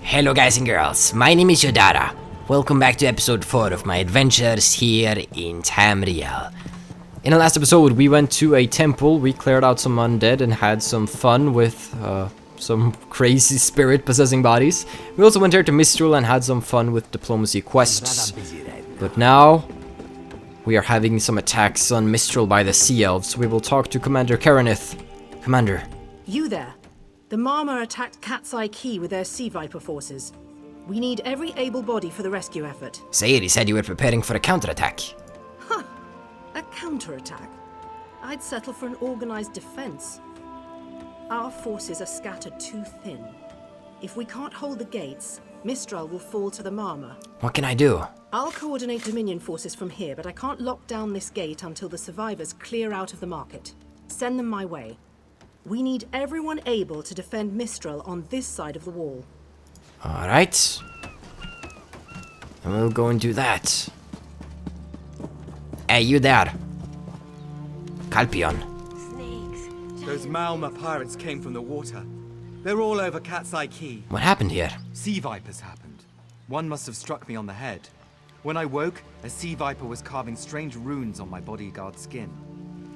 Hello guys and girls, my name is Yodara. Welcome back to episode 4 of my adventures here in Tamriel. In the last episode we went to a temple, we cleared out some undead and had some fun with some crazy spirit possessing bodies. We also went here to Mistral and had some fun with diplomacy quests. But now we are having some attacks on Mistral by the Sea Elves. We will talk to Commander Karanith. Commander. You there. The Marma attacked Cat's Eye Key with their Sea Viper forces. We need every able body for the rescue effort. Sayeri said you were preparing for a counterattack. Huh. A counterattack? I'd settle for an organized defense. Our forces are scattered too thin. If we can't hold the gates, Mistral will fall to the Marma. What can I do? I'll coordinate Dominion forces from here, but I can't lock down this gate until the survivors clear out of the market. Send them my way. We need everyone able to defend Mistral on this side of the wall. Alright. And we'll go and do that. Hey, you there. Calpion. Those Malma pirates came from the water. They're all over Cat's Eye Key. What happened here? Sea vipers happened. One must have struck me on the head. When I woke, a sea viper was carving strange runes on my bodyguard's skin.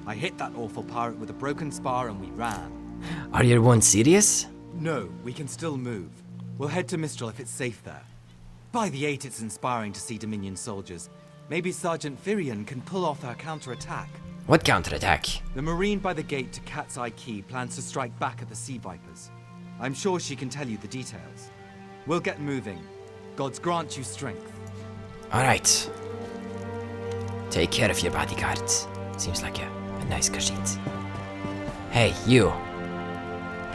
I hit that awful pirate with a broken spar and we ran. Are you one serious? No, we can still move. We'll head to Mistral if it's safe there. By the 8, it's inspiring to see Dominion soldiers. Maybe Sergeant Firion can pull off her counterattack. What counterattack? The Marine by the gate to Cat's Eye Key plans to strike back at the Sea Vipers. I'm sure she can tell you the details. We'll get moving. Gods grant you strength. Alright. Take care of your bodyguard. Seems like a nice khajiit. Hey, you.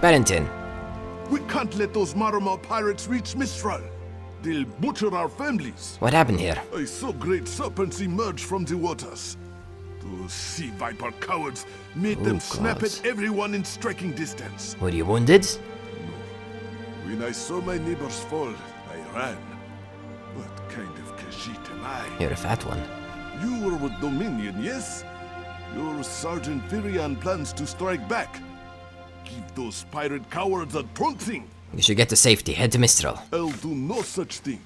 Barrington. We can't let those Marama pirates reach Mistral. They'll butcher our families. What happened here? I saw great serpents emerge from the waters. Those sea viper cowards made them snap at everyone in striking distance. Were you wounded? No. When I saw my neighbors fall, I ran. What kind of khajiit am I? You're a fat one. You were with Dominion, yes? Your Sergeant Firion plans to strike back. Give those pirate cowards a trouncing. You should get to safety. Head to Mistral. I'll do no such thing.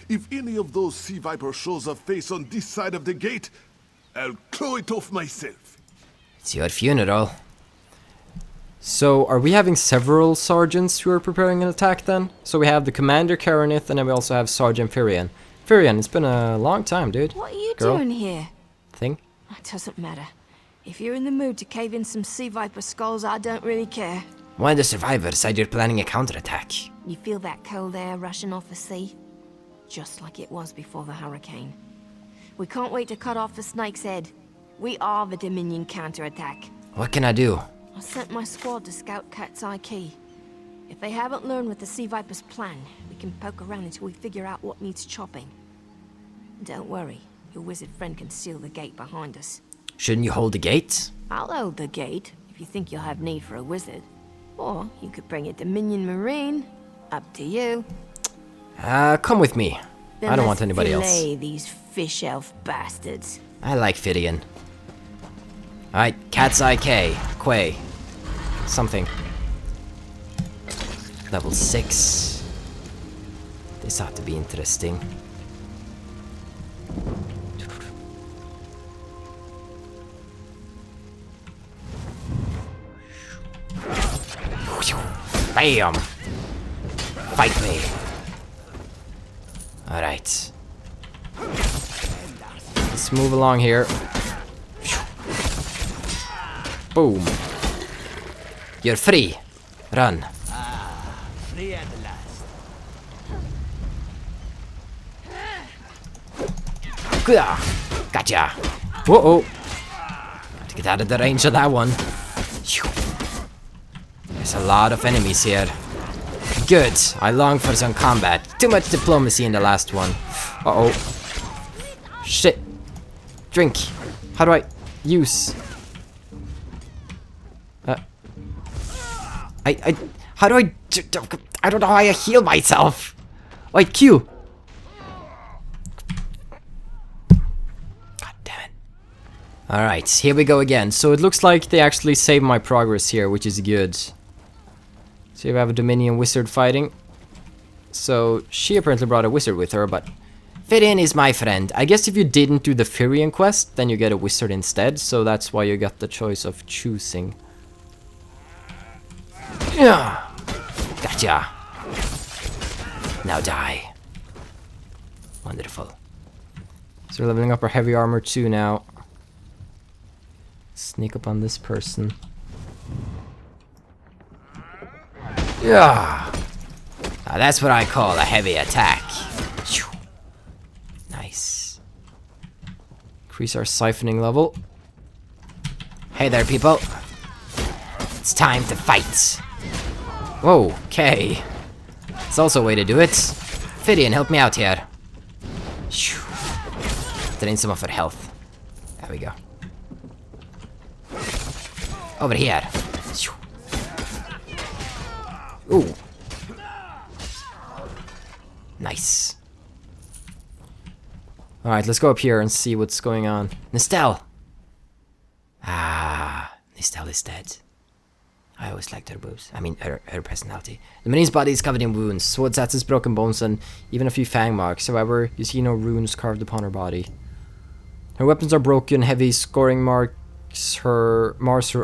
If any of those sea vipers shows a face on this side of the gate, I'll claw it off myself. It's your funeral. So, are we having several sergeants who are preparing an attack then? So we have the Commander Karanith and then we also have Sergeant Firion. Firion, it's been a long time, dude. What are you doing here? Thing? That doesn't matter. If you're in the mood to cave in some sea viper skulls, I don't really care. One of the survivors said you're planning a counterattack. You feel that cold air rushing off the sea? Just like it was before the hurricane. We can't wait to cut off the snake's head. We are the Dominion counterattack. What can I do? I sent my squad to scout Cat's Eye Key. If they haven't learned what the sea viper's plan, we can poke around until we figure out what needs chopping. Don't worry, your wizard friend can seal the gate behind us. Shouldn't you hold the gate? I'll hold the gate, if you think you'll have need for a wizard. Or you could bring a Dominion Marine. Up to you. Come with me. Then I don't want anybody else. fillet these fish elf bastards. I like Firion. Alright, Cat's Eye K. Quay. Something. Level 6. This ought to be interesting. Bam! Fight me! Alright. Let's move along here. Boom. You're free. Run. Free at last. Gotcha. Whoa. To get out of the range of that one. There's a lot of enemies here. Good. I long for some combat. Too much diplomacy in the last one. Uh-oh. Shit. Drink. How do I use? How do I don't know how I heal myself. Wait, Q. God damn it. Alright, here we go again. So it looks like they actually saved my progress here, which is good. So we have a Dominion wizard fighting. So she apparently brought a wizard with her, but Firian is my friend. I guess if you didn't do the Firian quest, then you get a wizard instead, so that's why you got the choice of choosing. Yeah. Gotcha. Now die. Wonderful. So we're leveling up our heavy armor too now. Sneak up on this person. Yeah. Now that's what I call a heavy attack. Nice. Increase our siphoning level. Hey there, people. It's time to fight. Whoa, okay. It's also a way to do it. Firian, help me out here. Drain some of her health. There we go. Over here. Ooh. Nice. Alright, let's go up here and see what's going on. Mistral! Ah, Mistral is dead. I always liked her boobs. I mean, her personality. The Marine's body is covered in wounds, sword stats, broken bones, and even a few fang marks. However, you see no runes carved upon her body. Her weapons are broken, heavy scoring mars her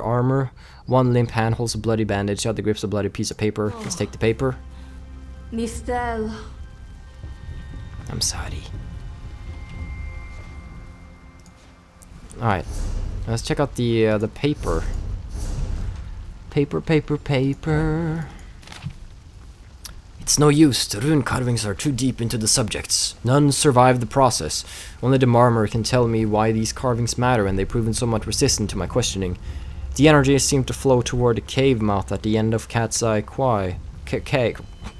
armor. One limp hand holds a bloody bandage, the other grips a bloody piece of paper. Let's take the paper. Mistral. I'm sorry. Alright, let's check out the paper. Paper. It's no use, the rune carvings are too deep into the subjects. None survive the process. Only the marmor can tell me why these carvings matter, and they've proven somewhat resistant to my questioning. The energy seemed to flow toward the cave mouth at the end of Cat's Eye Quay.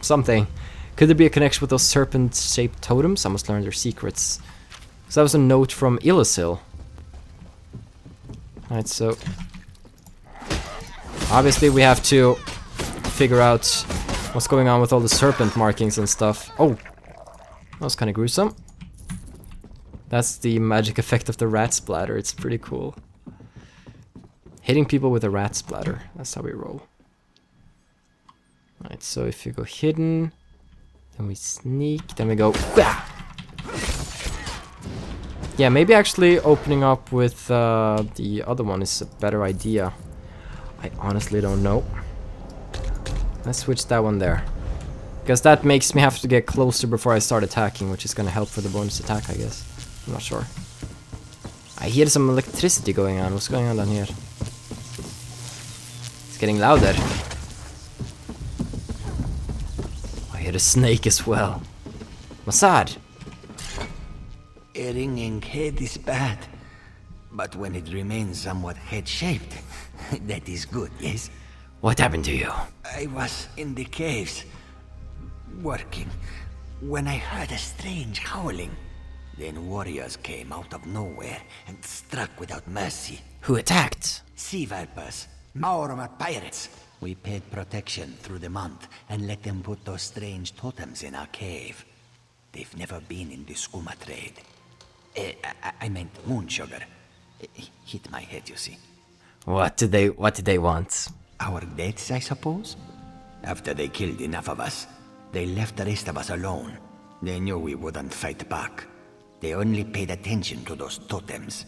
Something. Could there be a connection with those serpent-shaped totems? I must learn their secrets. So that was a note from Illusil. Alright, so obviously we have to figure out what's going on with all the serpent markings and stuff. Oh, that was kind of gruesome. That's the magic effect of the rat splatter. It's pretty cool. Hitting people with a rat splatter. That's how we roll. Alright, so if you go hidden, then we sneak, then we go. Yeah, maybe actually opening up with the other one is a better idea. I honestly don't know. Let's switch that one there. Because that makes me have to get closer before I start attacking, which is going to help for the bonus attack, I guess. I'm not sure. I hear some electricity going on. What's going on down here? It's getting louder. I hear a snake as well. Masad! A ringing head is bad, but when it remains somewhat head-shaped, that is good, yes? What happened to you? I was in the caves, working, when I heard a strange howling. Then warriors came out of nowhere and struck without mercy. Who attacked? Sea vipers, Maorma pirates. We paid protection through the month and let them put those strange totems in our cave. They've never been in the skooma trade. I meant moon sugar. Hit my head, you see. What did they want? Our deaths, I suppose? After they killed enough of us, they left the rest of us alone. They knew we wouldn't fight back. They only paid attention to those totems.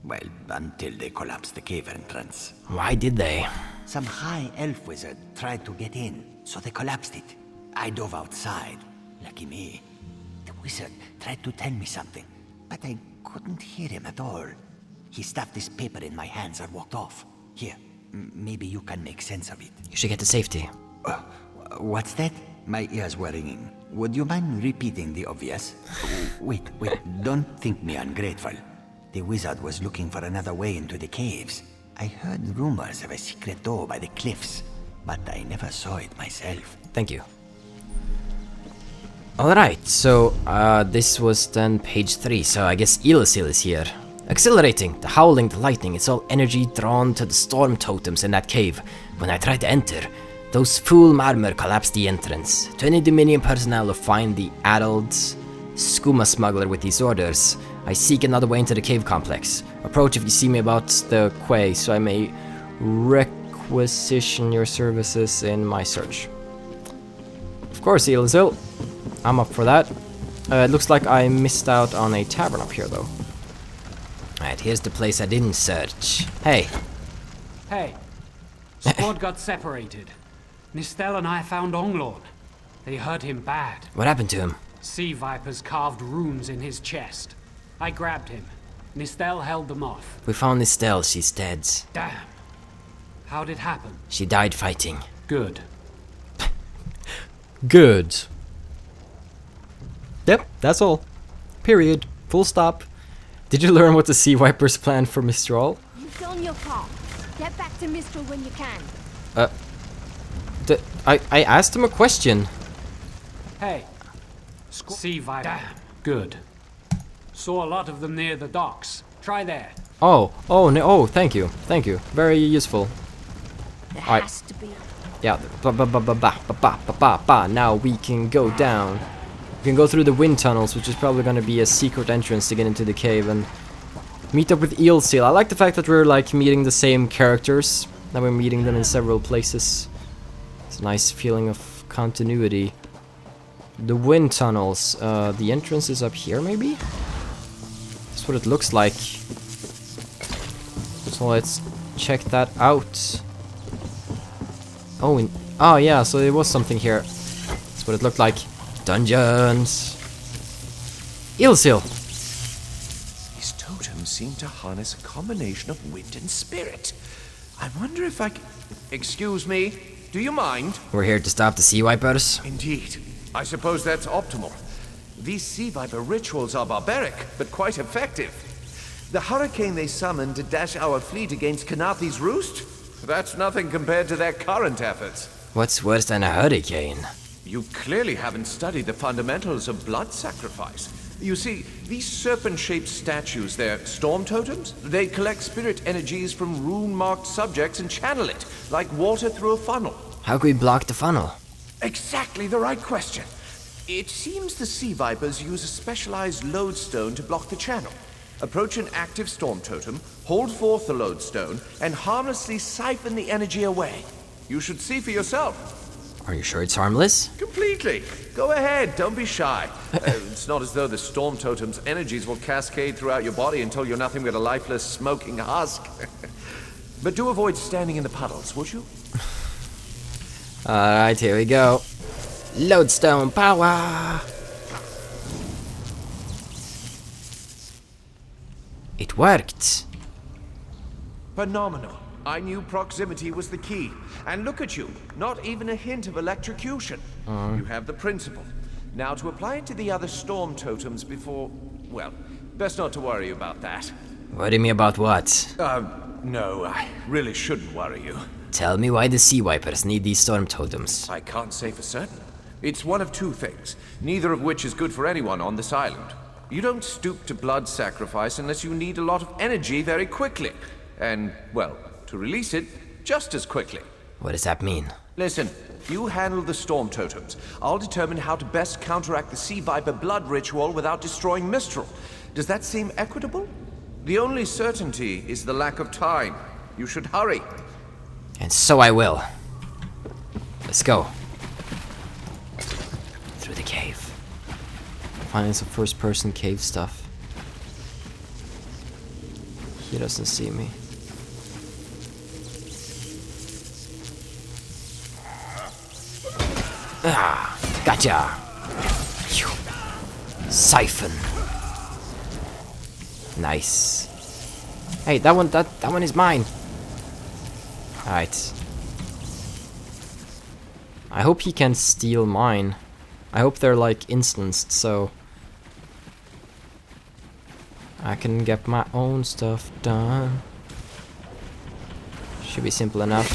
Well, until they collapsed the cave entrance. Why did they? Some high elf wizard tried to get in, so they collapsed it. I dove outside. Lucky me. The wizard tried to tell me something, but I couldn't hear him at all. He stuffed this paper in my hands and walked off. Here, maybe you can make sense of it. You should get to safety. What's that? My ears were ringing. Would you mind repeating the obvious? Wait, don't think me ungrateful. The wizard was looking for another way into the caves. I heard rumors of a secret door by the cliffs, but I never saw it myself. Thank you. Alright, so this was then page 3, so I guess Illusil is here. Accelerating, the howling, the lightning, it's all energy drawn to the storm totems in that cave. When I tried to enter, those fool marmor collapsed the entrance. 20 Dominion personnel will find the addled skooma smuggler with these orders. I seek another way into the cave complex. Approach if you see me about the quay, so I may requisition your services in my search. Of course, Illusil. I'm up for that. It looks like I missed out on a tavern up here, though. Alright, here's the place I didn't search. Hey. Hey. Squad got separated. Mistral and I found Onglorn. They hurt him bad. What happened to him? Sea vipers carved runes in his chest. I grabbed him. Mistral held them off. We found Mistral. She's dead. Damn. How'd it happen? She died fighting. Good. Good. Yep, that's all. Period. Full stop. Did you learn what the Sea Vipers planned for Mistral? You've done your part. Get back to Mistral when you can. I asked him a question. Hey. Sea viper. Damn. Good. Saw a lot of them near the docks. Try there. Oh, no, oh, thank you. Thank you. Very useful. There Alright. has to be. Yeah, now we can go down. We can go through the wind tunnels, which is probably going to be a secret entrance to get into the cave and meet up with Eel Seal. I like the fact that we're like meeting the same characters, that we're meeting them in several places. It's a nice feeling of continuity. The wind tunnels, the entrance is up here maybe? That's what it looks like. So let's check that out. Oh yeah, so there was something here. That's what it looked like. Dungeons. Eel Seal. These totems seem to harness a combination of wind and spirit. I wonder if I c... Excuse me, do you mind? We're here to stop the Sea Vipers. Indeed. I suppose that's optimal. These sea viper rituals are barbaric, but quite effective. The hurricane they summoned to dash our fleet against Kanathi's roost? That's nothing compared to their current efforts. What's worse than a hurricane? You clearly haven't studied the fundamentals of blood sacrifice. You see, these serpent-shaped statues, they're storm totems. They collect spirit energies from rune-marked subjects and channel it, like water through a funnel. How can we block the funnel? Exactly the right question. It seems the sea vipers use a specialized lodestone to block the channel. Approach an active storm totem, hold forth the lodestone, and harmlessly siphon the energy away. You should see for yourself. Are you sure it's harmless? Completely. Go ahead, don't be shy. It's not as though the storm totem's energies will cascade throughout your body until you're nothing but a lifeless, smoking husk. But do avoid standing in the puddles, would you? Alright, here we go. Lodestone power! It worked. Phenomenal. I knew proximity was the key. And look at you, not even a hint of electrocution. You have the principle. Now to apply it to the other storm totems before... Well, best not to worry about that. Worry me about what? No, I really shouldn't worry you. Tell me why the Sea Vipers need these storm totems. I can't say for certain. It's one of two things, neither of which is good for anyone on this island. You don't stoop to blood sacrifice unless you need a lot of energy very quickly. And, well, to release it just as quickly. What does that mean? Listen, you handle the storm totems. I'll determine how to best counteract the Sea Viper blood ritual without destroying Mistral. Does that seem equitable? The only certainty is the lack of time. You should hurry. And so I will. Let's go. Through the cave. Finding some first-person cave stuff. He doesn't see me. Ah, gotcha. Siphon. Nice. Hey, that one is mine. Alright. I hope he can steal mine. I hope they're like instanced, so I can get my own stuff done. Should be simple enough.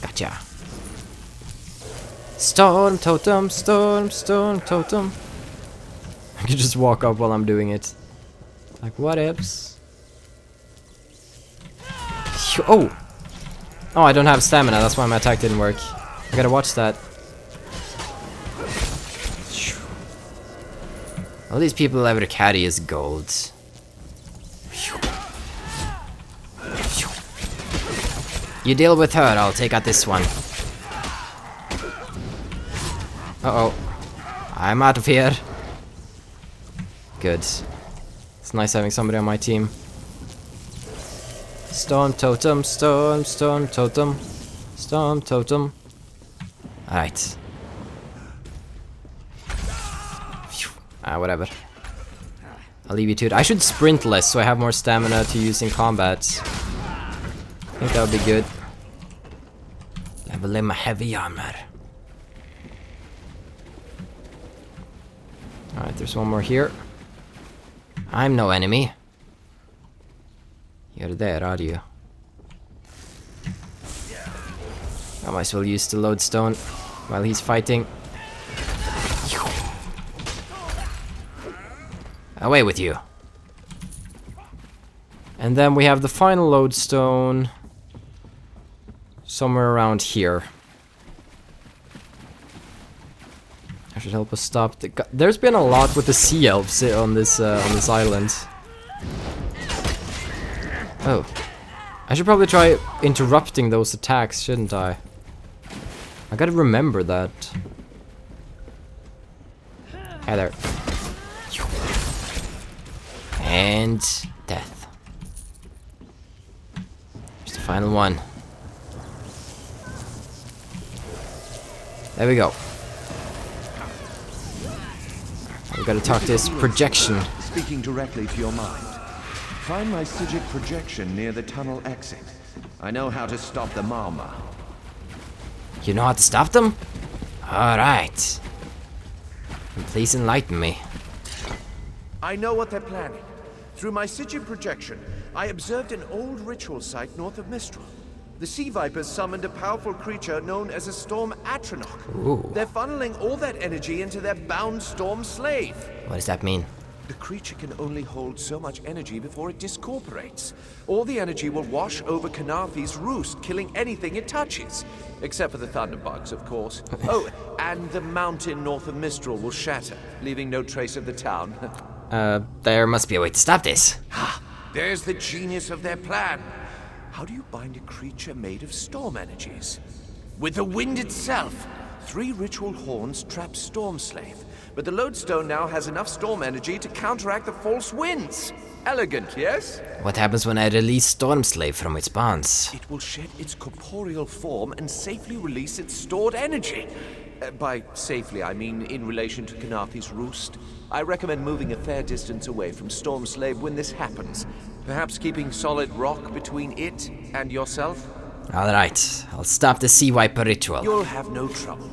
Gotcha. Storm totem, storm totem. I can just walk up while I'm doing it. Like, what ifs? Oh! Oh, I don't have stamina, that's why my attack didn't work. I gotta watch that. All these people ever carry is gold. You deal with her, I'll take out this one. Uh-oh. I'm out of here. Good. It's nice having somebody on my team. Storm totem, storm totem, storm totem. Alright. Whatever. I'll leave you to it. I should sprint less so I have more stamina to use in combat. I think that would be good. Level in my heavy armor. Alright, there's one more here. I'm no enemy. You're there, are you? I might as well use the lodestone while he's fighting. Away with you. And then we have the final lodestone somewhere around here. That should help us stop the. There's been a lot with the sea elves on this island. Oh, I should probably try interrupting those attacks, shouldn't I? I gotta remember that. Hi there. And death. Here's the final one. There we go. We gotta talk to this projection. Speaking directly to your mind. Find my Sigil projection near the tunnel exit. I know how to stop the Marma. You know how to stop them? Alright. Please enlighten me. I know what they're planning. Through my Sigil projection, I observed an old ritual site north of Mistral. The Sea Vipers summoned a powerful creature known as a Storm Atronach. Ooh. They're funneling all that energy into their bound Storm Slave. What does that mean? The creature can only hold so much energy before it discorporates. All the energy will wash over Kanathi's roost, killing anything it touches. Except for the thunderbugs, of course. Oh, and the mountain north of Mistral will shatter, leaving no trace of the town. There must be a way to stop this. Ha! There's the genius of their plan. How do you bind a creature made of storm energies? With the wind itself. 3 ritual horns trap Storm Slave, but the lodestone now has enough storm energy to counteract the false winds. Elegant, yes? What happens when I release Storm Slave from its bonds? It will shed its corporeal form and safely release its stored energy. By safely, I mean in relation to Kanathi's roost. I recommend moving a fair distance away from Storm Slave when this happens. Perhaps keeping solid rock between it and yourself? Alright, I'll stop the Sea Viper ritual. You'll have no trouble.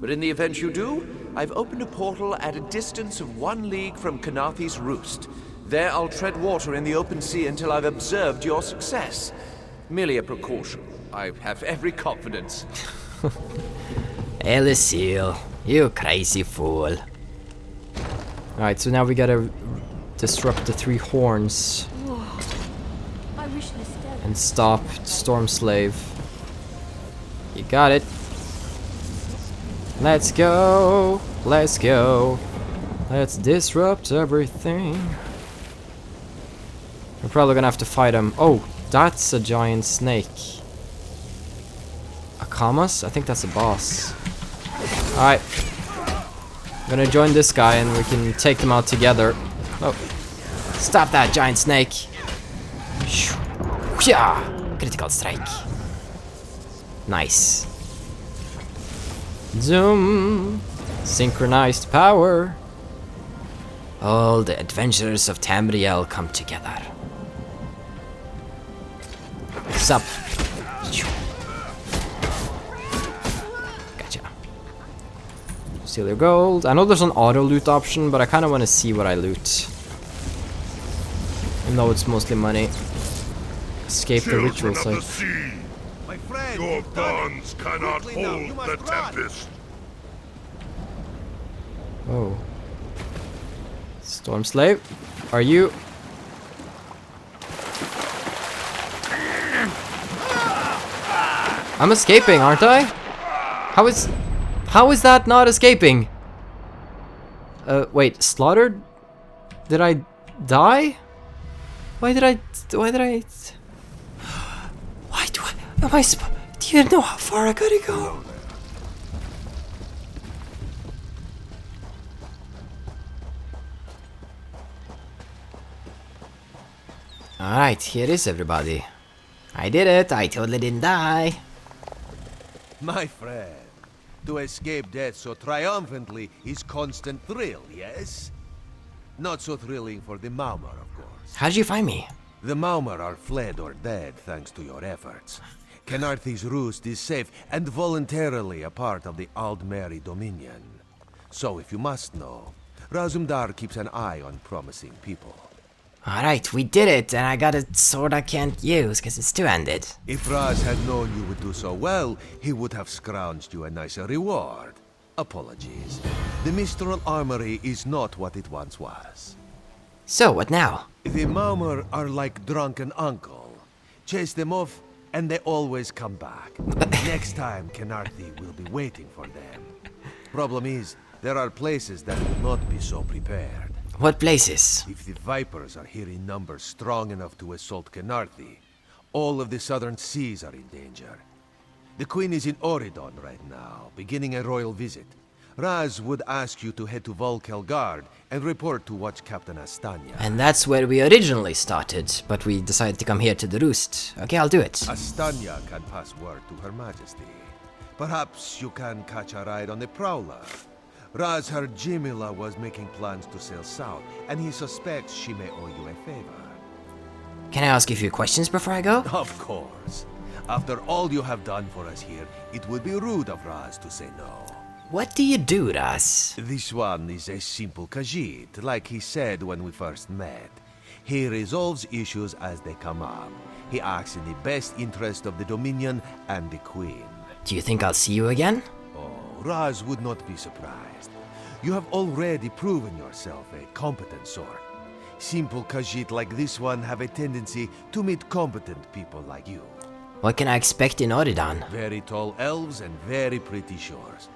But in the event you do, I've opened a portal at a distance of 1 league from Kanathi's roost. There I'll tread water in the open sea until I've observed your success. Merely a precaution. I have every confidence. Eliseel, you crazy fool. Alright, so now we gotta disrupt the 3 horns I wish Sinister. and stop Storm Slave. You got it. Let's go. Let's go. Let's disrupt everything. We're probably gonna have to fight him. Oh, that's a giant snake. Akamas? I think that's a boss. Alright. I'm gonna join this guy and we can take them out together. Oh. Stop that giant snake. Yeah. Critical strike. Nice. Zoom. Synchronized power. All the adventurers of Tamriel come together. Sup. Gotcha. Steal your gold. I know there's an auto loot option, but I kind of want to see what I loot. Even though it's mostly money. Escape the ritual Children of site. the sea, My friend, your you've done it. bonds cannot Quickly now, hold you must the run. tempest. Oh. Storm Slave, are you? I'm escaping, aren't I? How is that not escaping? Wait, slaughtered? Did I die? Why do you know how far I gotta go? Alright, here is everybody. I did it, I totally didn't die. My friend, to escape death so triumphantly is constant thrill, yes? Not so thrilling for the Maumar, of course. How did you find me? The Maumar are fled or dead thanks to your efforts. Kenarthi's roost is safe and voluntarily a part of the Aldmeri Dominion. So if you must know, Razumdar keeps an eye on promising people. Alright, we did it, and I got a sword I can't use because it's two-handed. If Raz had known you would do so well, he would have scrounged you a nicer reward. Apologies. The Mistral Armory is not what it once was. So, what now? The Maumar are like drunken uncle. Chase them off, and they always come back. Next time, Kenarthi will be waiting for them. Problem is, there are places that will not be so prepared. What places? If the Vipers are here in numbers strong enough to assault Kenarthi, all of the southern seas are in danger. The Queen is in Oridon right now, beginning a royal visit. Raz would ask you to head to Volkelgard and report to Watch Captain Astanya. And that's where we originally started, but we decided to come here to the roost. Okay, I'll do it. Astanya can pass word to Her Majesty. Perhaps you can catch a ride on the Prowler. Raz her Jimila was making plans to sail south, and he suspects she may owe you a favor. Can I ask you a few questions before I go? Of course. After all you have done for us here, it would be rude of Raz to say no. What do you do, Raz? This one is a simple khajiit, like he said when we first met. He resolves issues as they come up. He acts in the best interest of the Dominion and the Queen. Do you think I'll see you again? Raz would not be surprised. You have already proven yourself a competent sword. Simple khajiit like this one have a tendency to meet competent people like you. What can I expect in Oridon? Very tall elves and very pretty shores.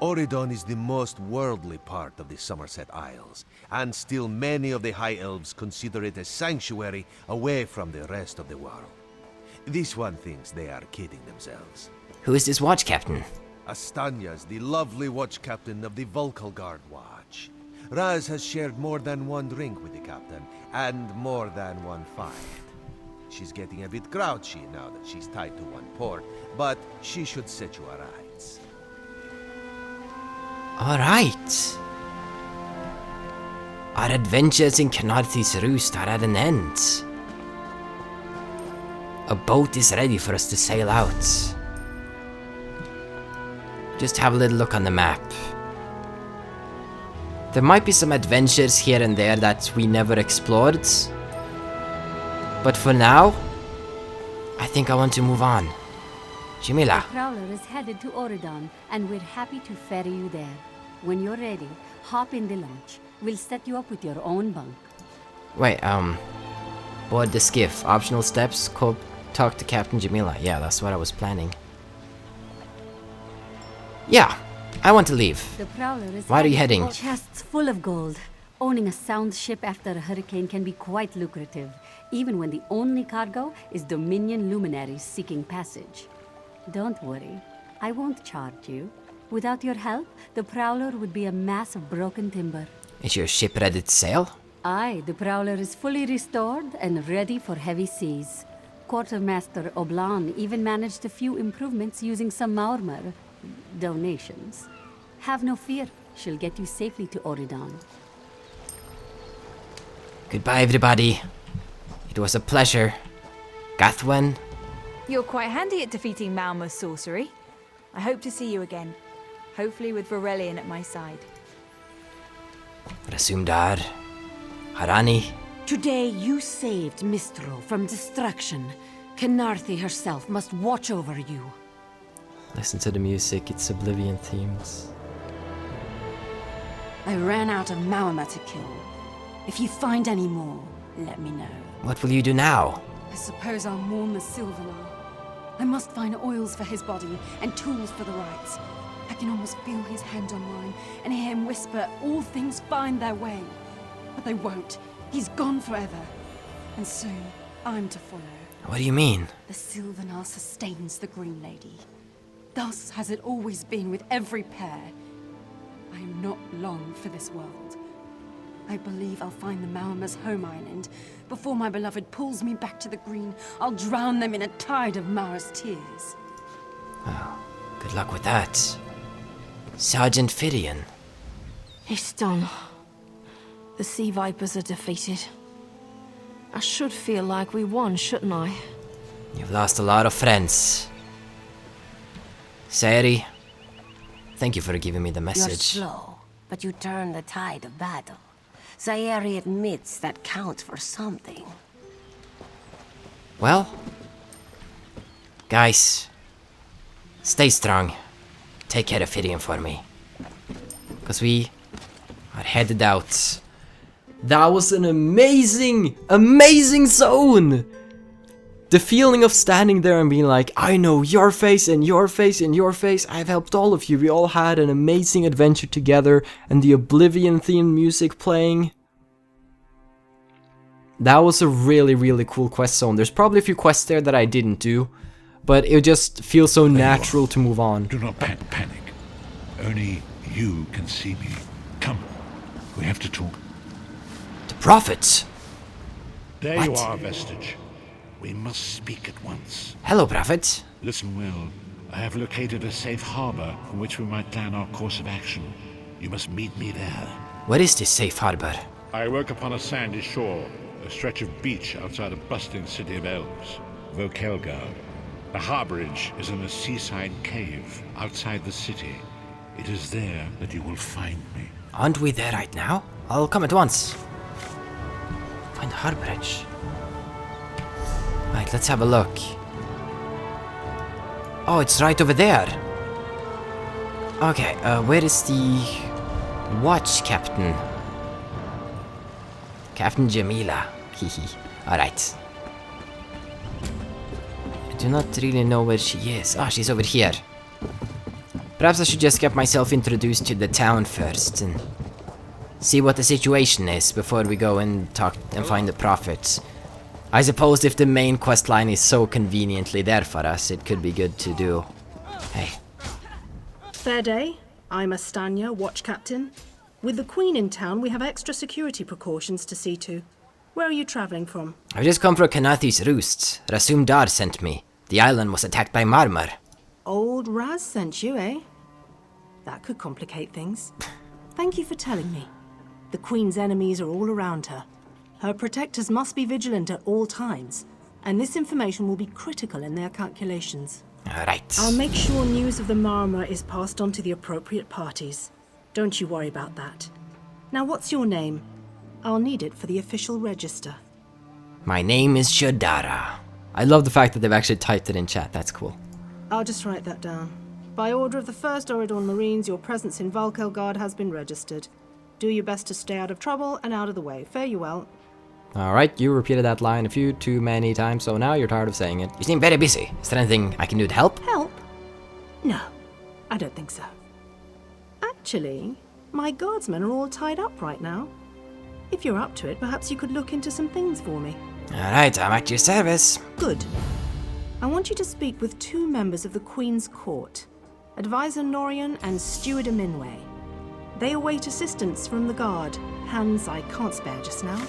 Oridon is the most worldly part of the Somerset Isles, and still many of the High Elves consider it a sanctuary away from the rest of the world. This one thinks they are kidding themselves. Who is this watch captain? Astanya's the lovely watch captain of the Volkelgard Watch. Raz has shared more than one drink with the captain, and more than one fight. She's getting a bit grouchy now that she's tied to one port, but she should set you aright. Alright. Our adventures in Kenarthi's roost are at an end. A boat is ready for us to sail out. Just have a little look on the map. There might be some adventures here and there that we never explored. But for now, I think I want to move on. Jimila. The Prowler is headed to Oridon, and we're happy to ferry you there. When you're ready, hop in the launch. We'll set you up with your own bunk. Wait, board the skiff. Optional steps, talk to Captain Jamila. Yeah, that's what I was planning. Yeah, I want to leave. The Prowler is Why are you heading? Chests full of gold. Owning a sound ship after a hurricane can be quite lucrative, even when the only cargo is Dominion luminaries seeking passage. Don't worry, I won't charge you. Without your help, the Prowler would be a mass of broken timber. Is your ship ready to sail? Aye, the Prowler is fully restored and ready for heavy seas. Quartermaster Oblan even managed a few improvements using some Maurmer donations. Have no fear, she'll get you safely to Oridon. Goodbye, everybody. It was a pleasure. Gathwen? You're quite handy at defeating Malma's sorcery. I hope to see you again. Hopefully with Varelian at my side. Razumdar. Harani. Today you saved Mistral from destruction. Kenarthi herself must watch over you. Listen to the music, it's Oblivion themed. I ran out of Maumar to kill. If you find any more, let me know. What will you do now? I suppose I'll mourn the Sylvanar. I must find oils for his body and tools for the rites. I can almost feel his hand on mine and hear him whisper, all things find their way. But they won't. He's gone forever. And soon, I'm to follow. What do you mean? The Sylvanar sustains the Green Lady. Thus has it always been with every pair. I am not long for this world. I believe I'll find the Malma's home island. Before my beloved pulls me back to the green, I'll drown them in a tide of Mara's tears. Well, good luck with that. Sergeant Firion. It's done. The Sea Vipers are defeated. I should feel like we won, shouldn't I? You've lost a lot of friends. Sairi, thank you for giving me the message. You're slow, but you turn the tide of battle. Sairi admits that counts for something. Well, guys, stay strong. Take care of Firion for me. Because we are headed out. That was an amazing, amazing zone! The feeling of standing there and being like, I know your face and your face and your face. I've helped all of you. We all had an amazing adventure together, and the Oblivion themed music playing. That was a really, really cool quest zone. There's probably a few quests there that I didn't do, but it just feels so natural to move on. Do not panic. Only you can see me. Come, we have to talk. The prophets! There What? you are, Vestige. We must speak at once. Hello, prophet. Listen well. I have located a safe harbor from which we might plan our course of action. You must meet me there. What is this safe harbor? I woke upon a sandy shore, a stretch of beach outside a bustling city of elves, Vokelgard. The harborage is in a seaside cave outside the city. It is there that you will find me. Aren't we there right now? I'll come at once. Find the harborage. Right, let's have a look. Oh, it's right over there. Okay, where is the watch captain? Captain Jamila. Hehe. Alright. I do not really know where she is. Ah, she's over here. Perhaps I should just get myself introduced to the town first and see what the situation is before we go and talk and find the prophets. I suppose if the main quest line is so conveniently there for us, it could be good to do. Hey. Fair day. I'm Astanya, watch captain. With the Queen in town, we have extra security precautions to see to. Where are you traveling from? I've just come from Kanathi's roost. Rasum Dar sent me. The island was attacked by Marmar. Old Raz sent you, eh? That could complicate things. Thank you for telling me. The Queen's enemies are all around her. Her protectors must be vigilant at all times, and this information will be critical in their calculations. Alright. I'll make sure news of the Marmar is passed on to the appropriate parties. Don't you worry about that. Now, what's your name? I'll need it for the official register. My name is Jodara. I love the fact that they've actually typed it in chat. That's cool. I'll just write that down. By order of the 1st Oridon Marines, your presence in Valkelgard has been registered. Do your best to stay out of trouble and out of the way. Fare you well. Alright, you repeated that line a few too many times, so now you're tired of saying it. You seem very busy. Is there anything I can do to help? Help? No, I don't think so. Actually, my guardsmen are all tied up right now. If you're up to it, perhaps you could look into some things for me. Alright, I'm at your service. Good. I want you to speak with 2 members of the Queen's Court, Advisor Norian and Steward Aminwe. They await assistance from the guard, hands I can't spare just now.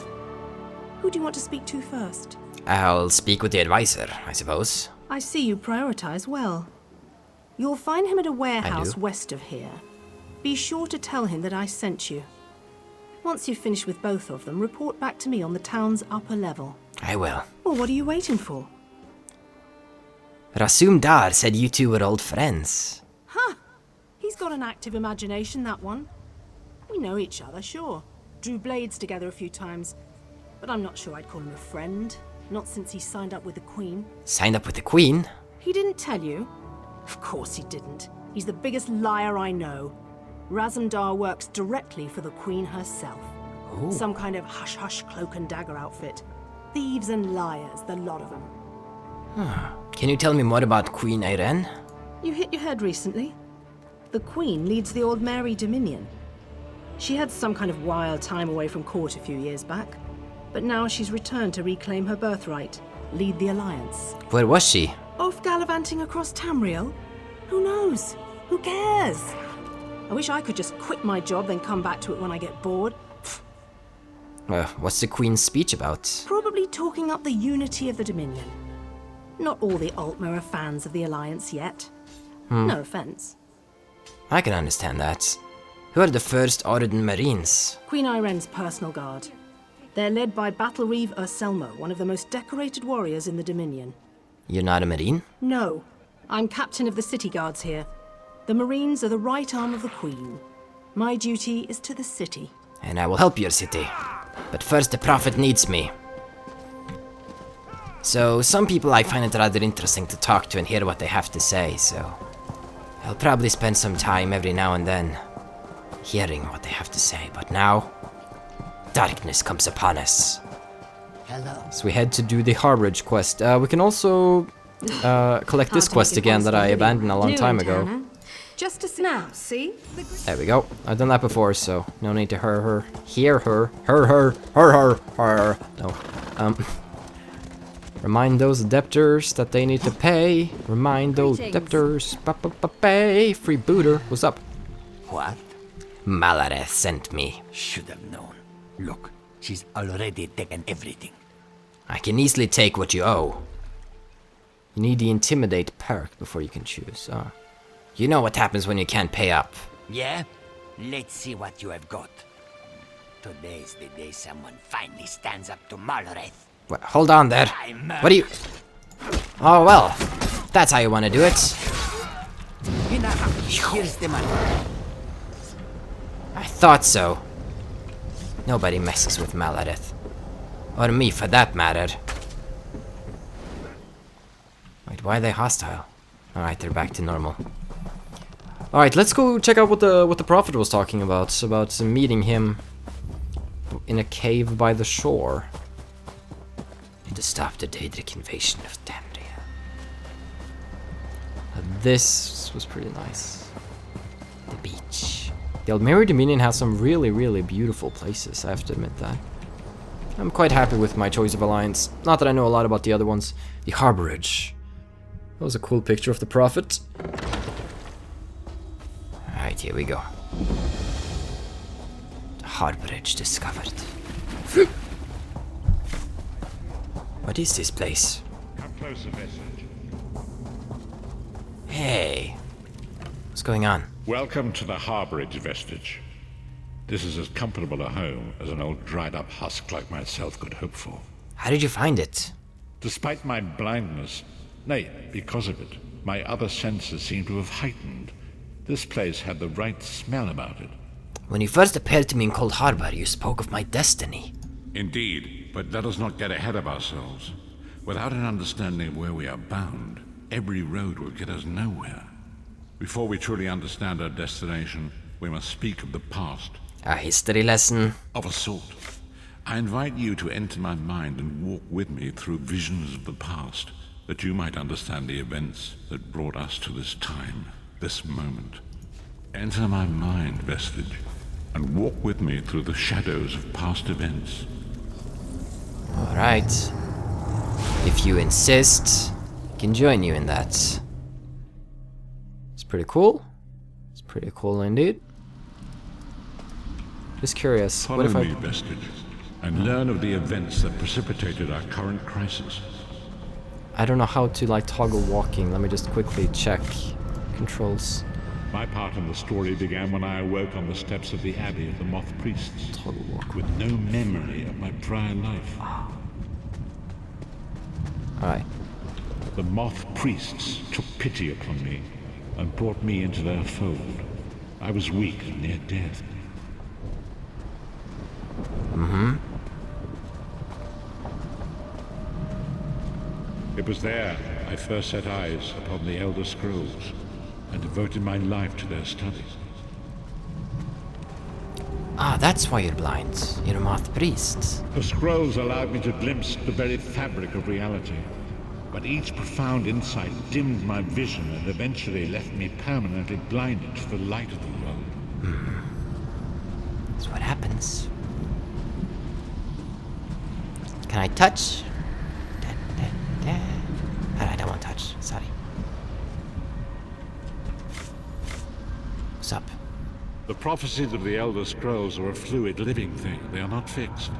Who do you want to speak to first? I'll speak with the advisor, I suppose. I see you prioritize well. You'll find him at a warehouse west of here. Be sure to tell him that I sent you. Once you've finished with both of them, report back to me on the town's upper level. I will. Well, what are you waiting for? Rasum Dar said you two were old friends. Huh! He's got an active imagination, that one. We know each other, sure. Drew blades together a few times. But I'm not sure I'd call him a friend. Not since he signed up with the Queen. Signed up with the Queen? He didn't tell you? Of course he didn't. He's the biggest liar I know. Razumdar works directly for the Queen herself. Ooh. Some kind of hush-hush cloak and dagger outfit. Thieves and liars, the lot of them. Can you tell me more about Queen Irene? You hit your head recently. The Queen leads the Old Mary Dominion. She had some kind of wild time away from court a few years back. But now she's returned to reclaim her birthright, lead the Alliance. Where was she? Off gallivanting across Tamriel? Who knows? Who cares? I wish I could just quit my job, then come back to it when I get bored. Pfft. What's the Queen's speech about? Probably talking up the unity of the Dominion. Not all the Altmer are fans of the Alliance yet. No offense. I can understand that. Who are the first Orden Marines? Queen Irene's personal guard. They're led by Battle Reeve Urselmo, one of the most decorated warriors in the Dominion. You're not a Marine? No. I'm captain of the city guards here. The Marines are the right arm of the Queen. My duty is to the city. And I will help your city. But first the Prophet needs me. So, some people I find it rather interesting to talk to and hear what they have to say, so... I'll probably spend some time every now and then hearing what they have to say, but now... darkness comes upon us. Hello. So we head to do the Harborage quest. We can also collect this quest again that I abandoned a long time ago. Just a now, see? There we go. I've done that before, so no need to hear her. No. Remind those debtors that they need to pay. Remind those debtors. Pay. Freebooter. What's up? What? Malareth sent me. Should have known. Look, she's already taken everything. I can easily take what you owe. You need the Intimidate perk before you can choose. You know what happens when you can't pay up. Yeah? Let's see what you have got. Today's the day someone finally stands up to Maloreth. What, hold on there. What do you... Oh, well. That's how you want to do it. Here's the money. I thought so. Nobody messes with Malareth. Or me, for that matter. Wait, why are they hostile? Alright, they're back to normal. Alright, let's go check out what the Prophet was talking about meeting him in a cave by the shore. To stop the Daedric invasion of Tamriel. This was pretty nice. The beach. The Altmer Dominion has some really, really beautiful places, I have to admit that. I'm quite happy with my choice of alliance. Not that I know a lot about the other ones. The Harborage. That was a cool picture of the Prophet. Alright, here we go. The Harborage discovered. What is this place? Come closer, Vestige. Hey. What's going on? Welcome to the Harborage, Vestige. This is as comfortable a home as an old dried-up husk like myself could hope for. How did you find it? Despite my blindness, nay, because of it, my other senses seem to have heightened. This place had the right smell about it. When you first appeared to me in Cold Harbor, you spoke of my destiny. Indeed, but let us not get ahead of ourselves. Without an understanding of where we are bound, every road will get us nowhere. Before we truly understand our destination, we must speak of the past. A history lesson? Of a sort. I invite you to enter my mind and walk with me through visions of the past, that you might understand the events that brought us to this time, this moment. Enter my mind, Vestige, and walk with me through the shadows of past events. Alright. If you insist, I can join you in that. It's pretty cool. It's pretty cool indeed. Just curious. Follow me, Vestige, and learn of the events that precipitated our current crisis. I don't know how to like toggle walking. Let me just quickly check controls. My part in the story began when I awoke on the steps of the Abbey of the Moth Priests, Toggle walk. with no memory of my prior life. Alright. The Moth Priests took pity upon me and brought me into their fold. I was weak and near death. It was there I first set eyes upon the Elder Scrolls and devoted my life to their study. Ah, that's why you're blind. You're a Moth Priest. The scrolls allowed me to glimpse the very fabric of reality, but each profound insight dimmed my vision and eventually left me permanently blinded to the light of the world. That's what happens. Can I touch? I don't want to touch. Sorry. What's up? The prophecies of the Elder Scrolls are a fluid, living thing. They are not fixed.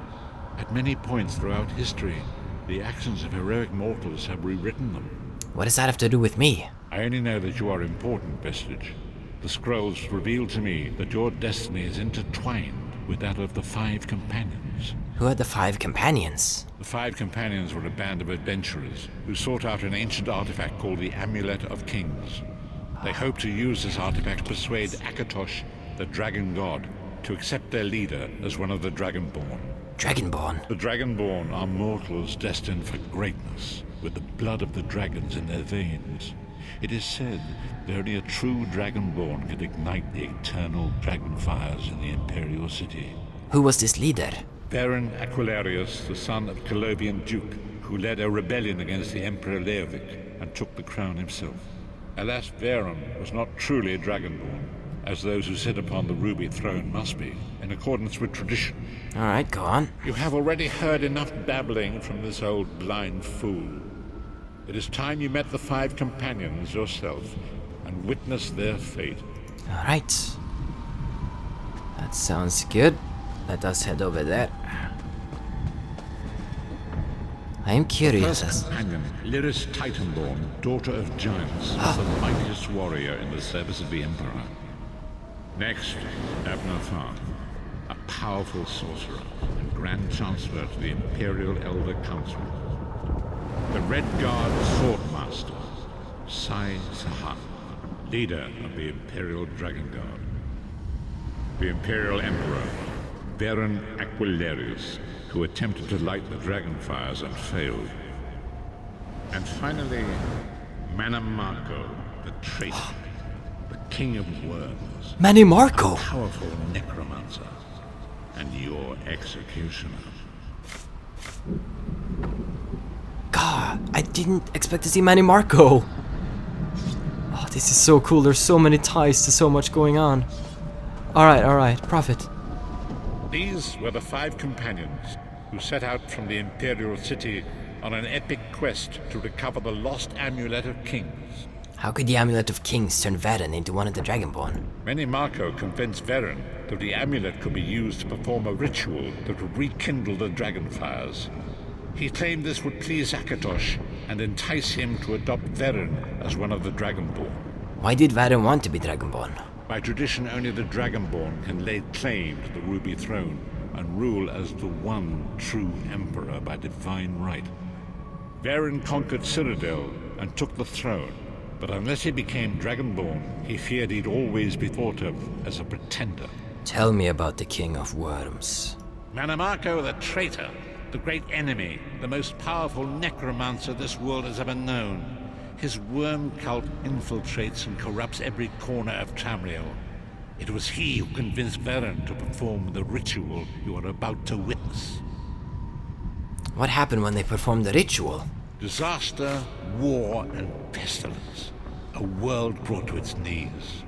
At many points throughout history, the actions of heroic mortals have rewritten them. What does that have to do with me? I only know that you are important, Vestige. The scrolls reveal to me that your destiny is intertwined with that of the Five Companions. Who are the Five Companions? The Five Companions were a band of adventurers who sought out an ancient artifact called the Amulet of Kings. They hoped to use this artifact to persuade Akatosh, the dragon god, to accept their leader as one of the Dragonborn. Dragonborn? The Dragonborn are mortals destined for greatness, with the blood of the dragons in their veins. It is said that only a true Dragonborn could ignite the eternal dragon fires in the Imperial City. Who was this leader? Baron Aquilarius, the son of Colovian Duke, who led a rebellion against the Emperor Leovic and took the crown himself. Alas, Baron was not truly a Dragonborn, as those who sit upon the ruby throne must be, in accordance with tradition. Alright, go on. You have already heard enough babbling from this old blind fool. It is time you met the Five Companions yourself and witnessed their fate. Alright. That sounds good. Let us head over there. I am curious. The first companion, Lyris Titanborn, daughter of giants, was the mightiest warrior in the service of the Emperor. Next, Abner Tharth, a powerful sorcerer and Grand Chancellor to the Imperial Elder Council. The Red Guard Swordmaster, Sai Sahan, leader of the Imperial Dragon Guard. The Imperial Emperor, Baron Aquilarius, who attempted to light the dragon fires and failed. And finally, Manimarco, the traitor, the King of Worms. Manimarco! A powerful necromancer, and your executioner. God, I didn't expect to see Manimarco. Oh, this is so cool. There's so many ties to so much going on. Alright, Prophet. These were the Five Companions who set out from the Imperial City on an epic quest to recover the lost Amulet of Kings. How could the Amulet of Kings turn Varen into one of the Dragonborn? Manimarco convinced Varen that the amulet could be used to perform a ritual that would rekindle the dragon fires. He claimed this would please Akatosh and entice him to adopt Varen as one of the Dragonborn. Why did Varen want to be Dragonborn? By tradition, only the Dragonborn can lay claim to the Ruby Throne and rule as the one true Emperor by divine right. Varen conquered Cyrodiil and took the throne, but unless he became Dragonborn, he feared he'd always be thought of as a pretender. Tell me about the King of Worms. Manimarco the traitor, the great enemy, the most powerful necromancer this world has ever known. His worm cult infiltrates and corrupts every corner of Tamriel. It was he who convinced Varen to perform the ritual you are about to witness. What happened when they performed the ritual? Disaster, war, and pestilence. A world brought to its knees.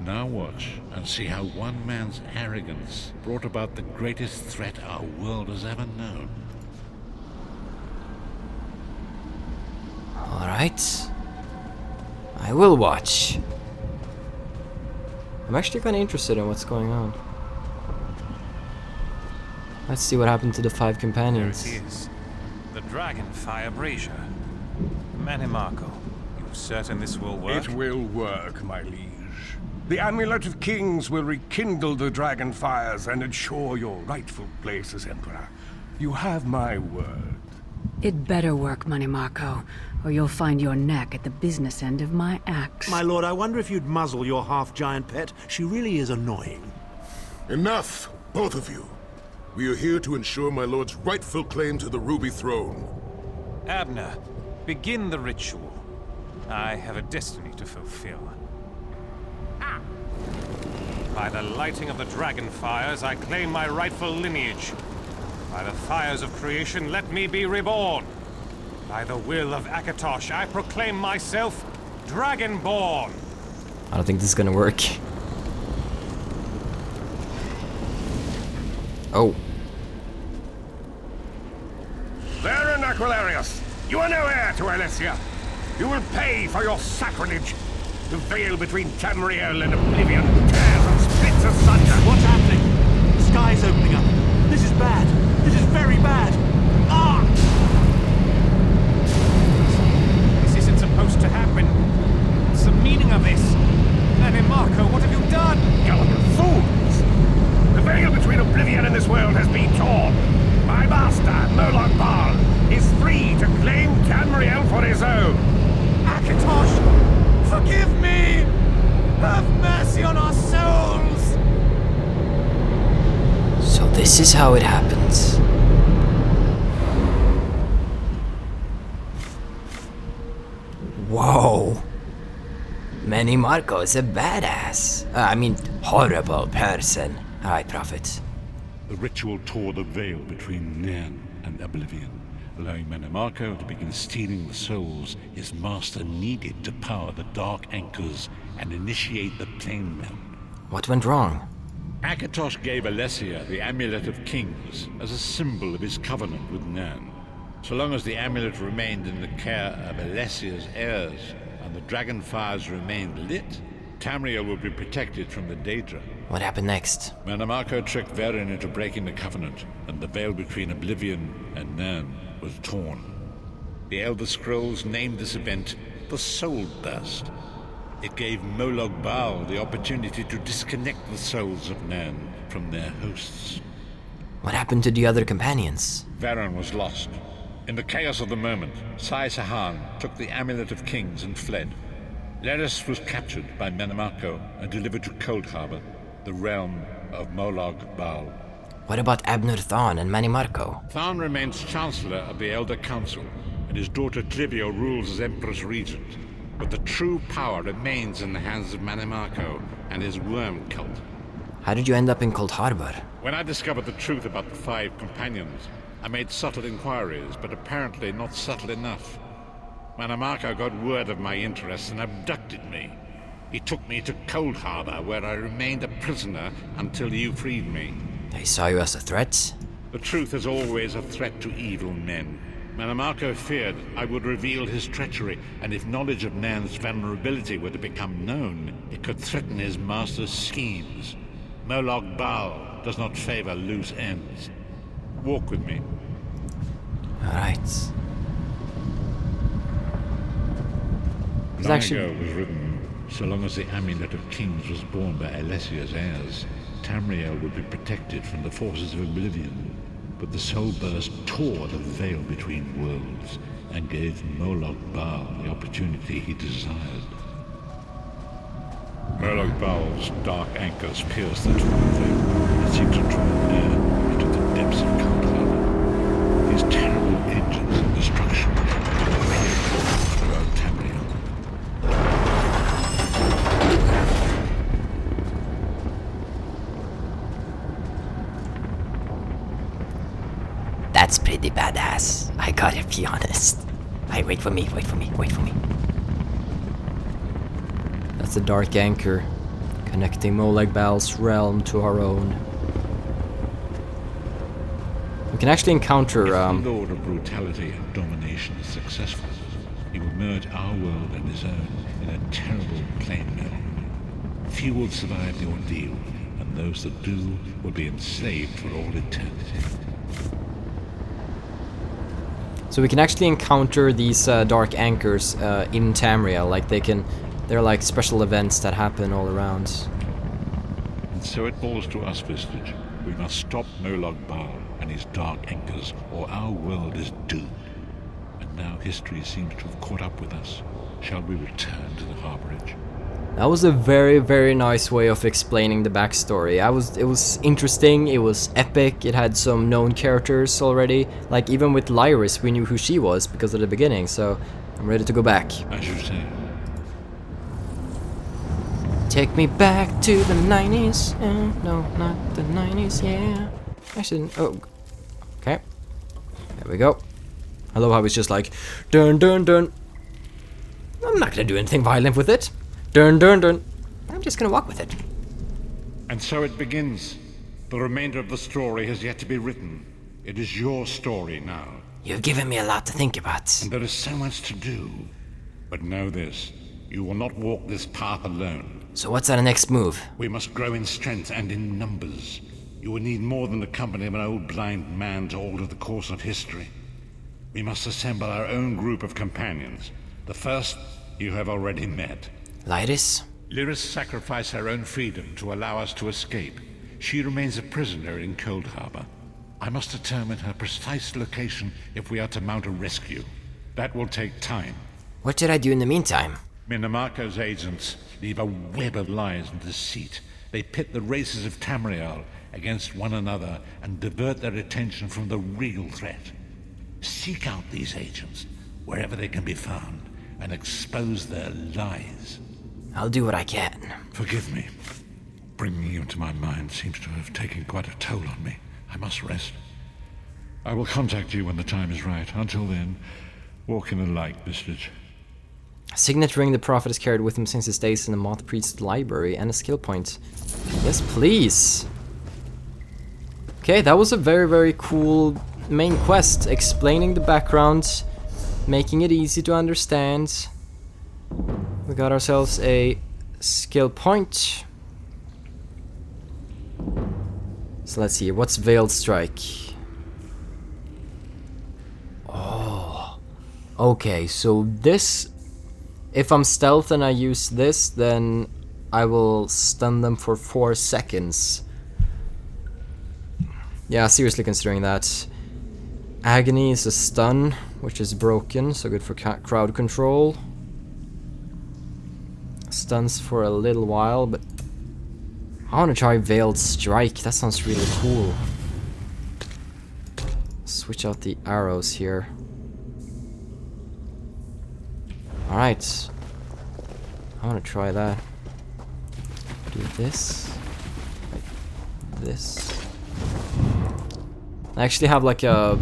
Now watch and see how one man's arrogance brought about the greatest threat our world has ever known. Alright. I will watch. I'm actually kind of interested in what's going on. Let's see what happened to the Five Companions. There it is. The Dragonfire Brazier. Manimarco, you're certain this will work? It will work, my liege. The Amulet of Kings will rekindle the dragon fires and ensure your rightful place as Emperor. You have my word. It better work, Manimarco, or you'll find your neck at the business end of my axe. My lord, I wonder if you'd muzzle your half-giant pet. She really is annoying. Enough, both of you. We are here to ensure my lord's rightful claim to the Ruby Throne. Abner, begin the ritual. I have a destiny to fulfill. By the lighting of the dragon fires, I claim my rightful lineage. By the fires of creation, let me be reborn. By the will of Akatosh, I proclaim myself Dragonborn. I don't think this is gonna work. Oh. Baron Aquilarius, you are no heir to Alessia. You will pay for your sacrilege. The veil between Tamriel and oblivion tears and splits as this is how it happens. Whoa. Manny Marco is a badass. I mean, horrible person. Alright, Prophet. The ritual tore the veil between Nan and Oblivion, allowing Manimarco to begin stealing the souls his master needed to power the Dark Anchors and initiate the Plane Melt. What went wrong? Akatosh gave Alessia the Amulet of Kings as a symbol of his covenant with Nan. So long as the amulet remained in the care of Alessia's heirs and the dragon fires remained lit, Tamriel would be protected from the Daedra. What happened next? Manimarco tricked Varen into breaking the covenant, and the veil between Oblivion and Nan was torn. The Elder Scrolls named this event the Soul Burst. It gave Molag Bal the opportunity to disconnect the souls of Nan from their hosts. What happened to the other companions? Varen was lost. In the chaos of the moment, Sai Sahan took the Amulet of Kings and fled. Leris was captured by Manimarco and delivered to Cold Harbor, the realm of Molag Bal. What about Abner Thawne and Manimarco? Thawne remains Chancellor of the Elder Council, and his daughter Trivio rules as Empress Regent. But the true power remains in the hands of Manimarco and his worm cult. How did you end up in Cold Harbor? When I discovered the truth about the 5 companions, I made subtle inquiries, but apparently not subtle enough. Manimarco got word of my interests and abducted me. He took me to Cold Harbor, where I remained a prisoner until you freed me. They saw you as a threat? The truth is always a threat to evil men. Manimarco feared I would reveal his treachery, and if knowledge of Nan's vulnerability were to become known, it could threaten his master's schemes. Molag Bal does not favor loose ends. Walk with me. Alright. Long ago was written, so long as the Amulet of Kings was borne by Alessia's heirs, Tamriel would be protected from the forces of Oblivion. But the Soul Burst tore the veil between worlds and gave Molag Bal the opportunity he desired. Molag Bal's dark anchors pierced the torn veil and seemed to draw near into the depths of Cold Harbor. These terrible engines of destruction throughout Tamriel. That's pretty badass. I gotta be honest. Hey, wait for me. That's a dark anchor, connecting Molag Bal's realm to our own. We can actually encounter, If the Lord of Brutality and Domination is successful, he will merge our world and his own in a terrible plane melt. Few will survive the ordeal, and those that do will be enslaved for all eternity. So we can actually encounter these dark anchors in Tamriel. Like they're like special events that happen all around. And so it falls to us, Vestige. We must stop Molag Bal and his dark anchors, or our world is doomed. And now history seems to have caught up with us. Shall we return to the harborage? That was a very, very nice way of explaining the backstory. It was interesting, it was epic, it had some known characters already. Like, even with Lyris, we knew who she was because of the beginning, so I'm ready to go back. As you say. Take me back to the 90s. No, not the 90s, yeah. Actually, oh. Okay. There we go. I love how it's just like, dun dun dun. I'm not gonna do anything violent with it. Dun dun dun. I'm just gonna walk with it. And so it begins. The remainder of the story has yet to be written. It is your story now. You've given me a lot to think about. And there is so much to do. But know this, you will not walk this path alone. So what's our next move? We must grow in strength and in numbers. You will need more than the company of an old blind man to alter the course of history. We must assemble our own group of companions. The first you have already met. Lyris? Lyris sacrificed her own freedom to allow us to escape. She remains a prisoner in Cold Harbor. I must determine her precise location if we are to mount a rescue. That will take time. What should I do in the meantime? Manimarco's agents leave a web of lies and deceit, They pit the races of Tamriel against one another and divert their attention from the real threat. Seek out these agents, wherever they can be found, and expose their lies. I'll do what I can. Forgive me. Bringing you into my mind seems to have taken quite a toll on me. I must rest. I will contact you when the time is right. Until then, walk in the light, Mistress. A signet ring the prophet has carried with him since his days in the Moth Priest's library, and a skill point. Yes, please. Okay, that was a very, very cool main quest, explaining the background, making it easy to understand. We got ourselves a skill point. So let's see, what's Veiled Strike? Oh, okay, so this, if I'm stealth and I use this, then I will stun them for 4 seconds. Yeah, seriously considering that. Agony is a stun, which is broken, so good for crowd control. Stuns for a little while, but I want to try Veiled Strike. That sounds really cool. Switch out the arrows here. Alright. I want to try that. Do this. Like this. I actually have like a...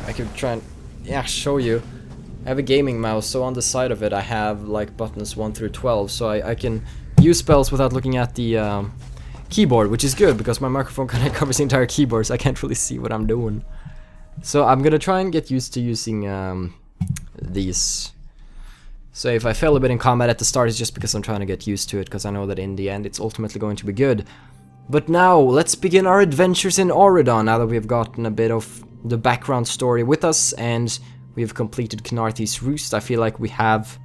I could try and... yeah, show you. I have a gaming mouse, so on the side of it I have like buttons 1 through 12, so I can use spells without looking at the keyboard, which is good because my microphone kind of covers the entire keyboard, so I can't really see what I'm doing. So I'm gonna try and get used to using these. So if I fail a bit in combat at the start, it's just because I'm trying to get used to it, because I know that in the end it's ultimately going to be good. But now, let's begin our adventures in Auridon, now that we've gotten a bit of the background story with us, and we've completed Knarthi's Roost. I feel like we have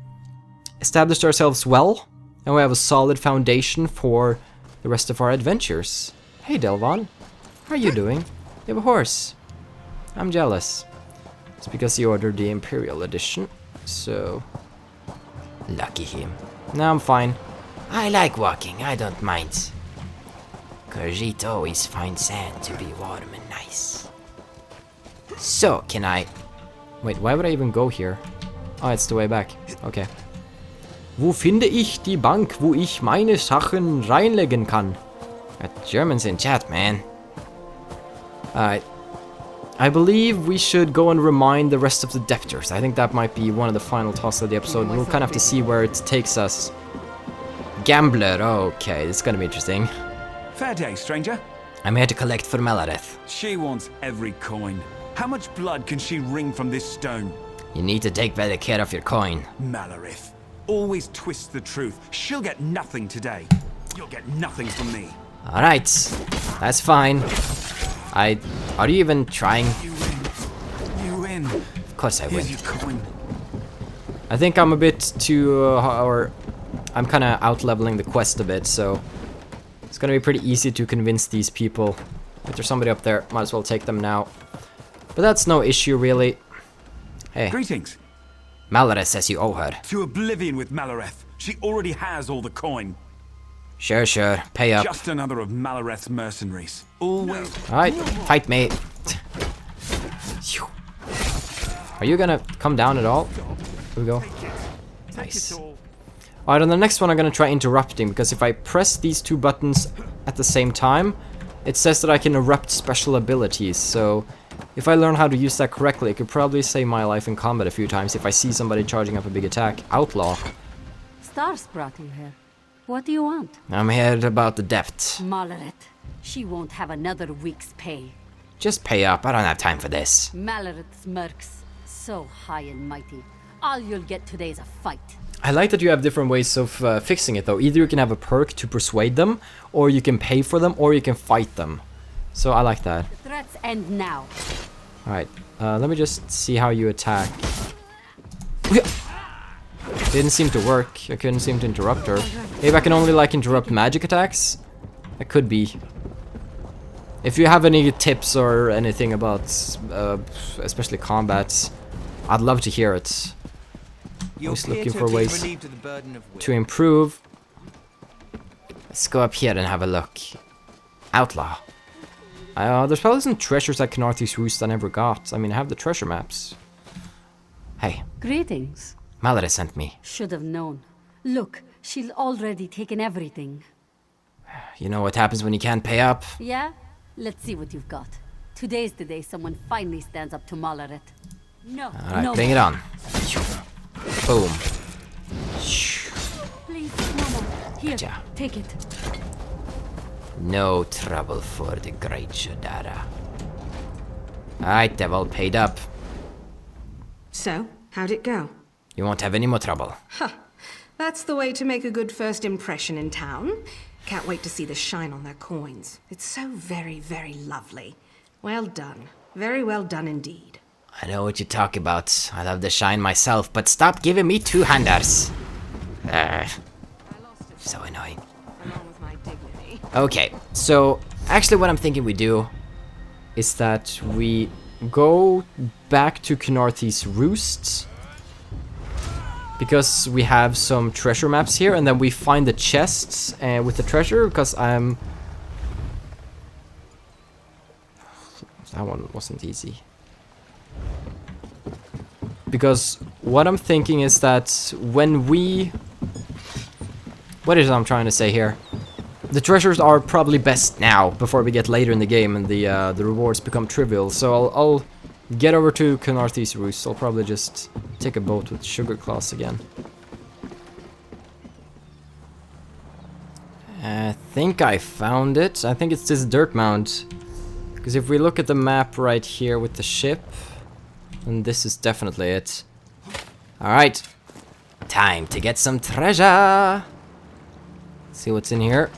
established ourselves well, and we have a solid foundation for the rest of our adventures. Hey Delvon, how are you doing? You have a horse. I'm jealous. It's because he ordered the Imperial Edition, so... lucky him. No, I'm fine. I like walking, I don't mind. Khajiit always finds sand to be warm and nice. So, can I... wait, why would I even go here? Oh, it's the way back. Okay. Wo finde ich die Bank, wo ich meine Sachen reinlegen kann? Got Germans in chat, man. Alright. I believe we should go and remind the rest of the debtors. I think that might be one of the final tasks of the episode. We'll kind of have to see where it takes us. Gambler, okay, this is gonna be interesting. Fair day, stranger. I'm here to collect for Malareth. She wants every coin. How much blood can she wring from this stone? You need to take better care of your coin. Malareth always twists the truth. She'll get nothing today. You'll get nothing from me. Alright, that's fine. Are you even trying? You win. You win. Of course I win. Here's your coin. I think I'm a bit too, or I'm kind of out-leveling the quest a bit, so it's gonna be pretty easy to convince these people. If there's somebody up there, might as well take them now. But that's no issue, really. Hey. Greetings. Malareth says you owe her. To oblivion with Malareth. She already has all the coin. Sure, sure. Pay up. Just another of Malareth's mercenaries. Always. Alright, fight me. Are you gonna come down at all? Here we go. Nice. Alright, on the next one I'm gonna try interrupting, because if I press these 2 buttons at the same time, it says that I can erupt special abilities, so if I learn how to use that correctly, it could probably save my life in combat a few times if I see somebody charging up a big attack. Outlaw. Stars brought you here. What do you want? I'm here about the debt. Malareth. She won't have another week's pay. Just pay up, I don't have time for this. Malareth smirks. So high and mighty. All you'll get today is a fight. I like that you have different ways of fixing it though. Either you can have a perk to persuade them, or you can pay for them, or you can fight them. So I like that. The threats end now. Alright, let me just see how you attack. Didn't seem to work. I couldn't seem to interrupt her. Maybe I can only like interrupt magic attacks? That could be. If you have any tips or anything about especially combats, I'd love to hear it. Always looking for ways to improve. Let's go up here and have a look. Outlaw. There's probably some treasures at Khenarthi's Roost I never got. I mean, I have the treasure maps. Hey. Greetings. Mallory sent me. Should have known. Look, she's already taken everything. You know what happens when you can't pay up? Yeah? Let's see what you've got. Today's the day someone finally stands up to Malaret. No, Alright, no bring more. it on. Boom. Please, no more. Here, Gotcha. take it. No trouble for the great Jodara. Alright, they've all paid up. So, how'd it go? You won't have any more trouble. Huh. That's the way to make a good first impression in town. Can't wait to see the shine on their coins. It's so very, very lovely. Well done. Very well done indeed. I know what you talk about. I love the shine myself, but stop giving me two-handers. So annoying. Okay, so actually what I'm thinking we do is that we go back to Khenarthi's Roost, because we have some treasure maps here, and then we find the chests with the treasure, because that one wasn't easy. Because what I'm thinking is that when we... What is it I'm trying to say here? The treasures are probably best now, before we get later in the game and the rewards become trivial. So I'll get over to Khenarthi's Roost. I'll probably just take a boat with Sugar Claws again. I think I found it. I think it's this dirt mound. Because if we look at the map right here with the ship, then this is definitely it. Alright. Time to get some treasure. See what's in here.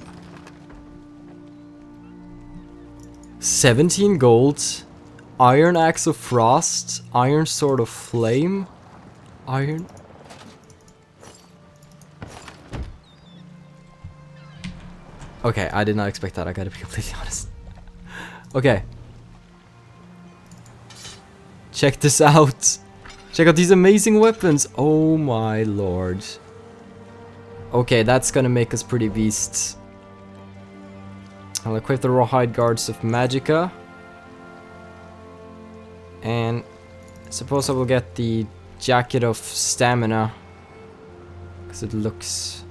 17 gold, Iron Axe of Frost, Iron Sword of Flame, Iron... Okay, I did not expect that, I gotta be completely honest. Okay. Check this out. Check out these amazing weapons. Oh my lord. Okay, that's gonna make us pretty beasts. I'll equip the Rawhide Guards of Magicka. And I suppose I will get the Jacket of Stamina. Because it looks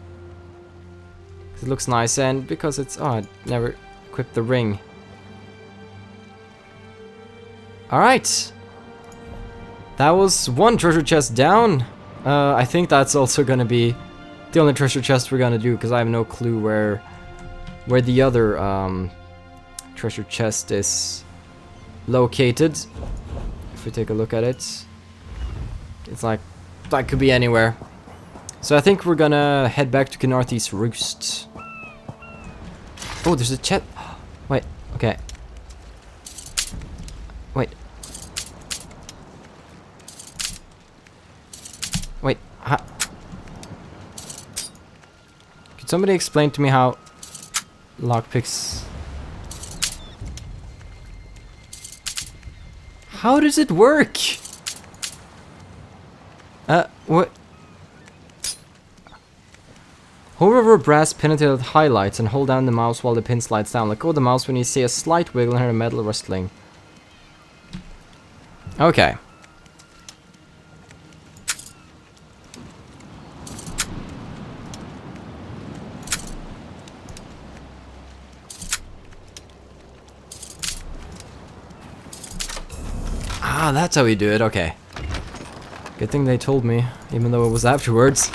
nice, and because it's... Oh, I never equipped the ring. Alright. That was one treasure chest down. I think that's also gonna be the only treasure chest we're gonna do, because I have no clue where the other treasure chest is located. If we take a look at it, it's like that could be anywhere. So I think we're gonna head back to Khenarthi's Roost. Oh, there's a chest. Wait, okay. Wait. Wait, could somebody explain to me how lockpicks... How does it work? What? Hover over a brass pin until it highlights and hold down the mouse while the pin slides down. Let go of the mouse when you see a slight wiggle and hear a metal rustling. Okay. Ah, that's how we do it, okay. Good thing they told me, even though it was afterwards.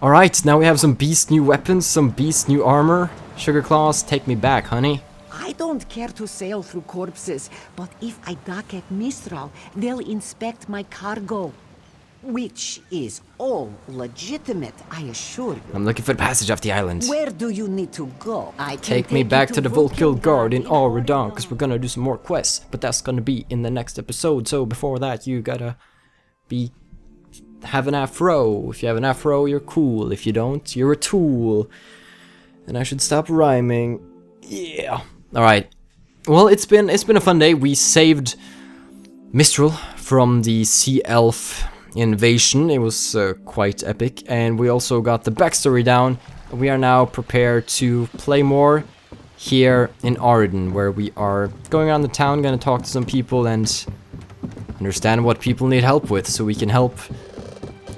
Alright, now we have some beast new weapons, some beast new armor. Sugar Claws, take me back, honey. I don't care to sail through corpses, but if I dock at Mistral, they'll inspect my cargo. Which is all legitimate, I assure you. I'm looking for the passage off the island. Where do you need to go? I can Take me back to the Volkill Guard in Auradon, because we're gonna do some more quests, but that's gonna be in the next episode. So before that, you gotta have an afro. If you have an afro, you're cool. If you don't, you're a tool. And I should stop rhyming. Yeah. All right. Well, it's been a fun day. We saved Mistral from the Sea Elf invasion. It was quite epic, and we also got the backstory down we are now prepared to play more here in Arden, where we are going around the town, gonna talk to some people and understand what people need help with, so we can help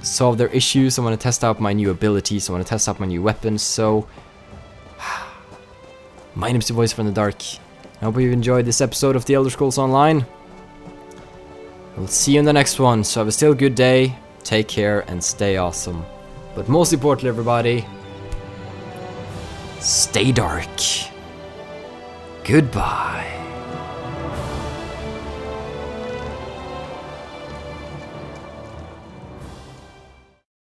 solve their issues. I want to test out my new abilities, I want to test out my new weapons, so... My name's the Voice from the Dark. I hope you've enjoyed this episode of The Elder Scrolls Online. We'll see you in the next one, so have a still good day, take care, and stay awesome. But most importantly, everybody, stay dark. Goodbye.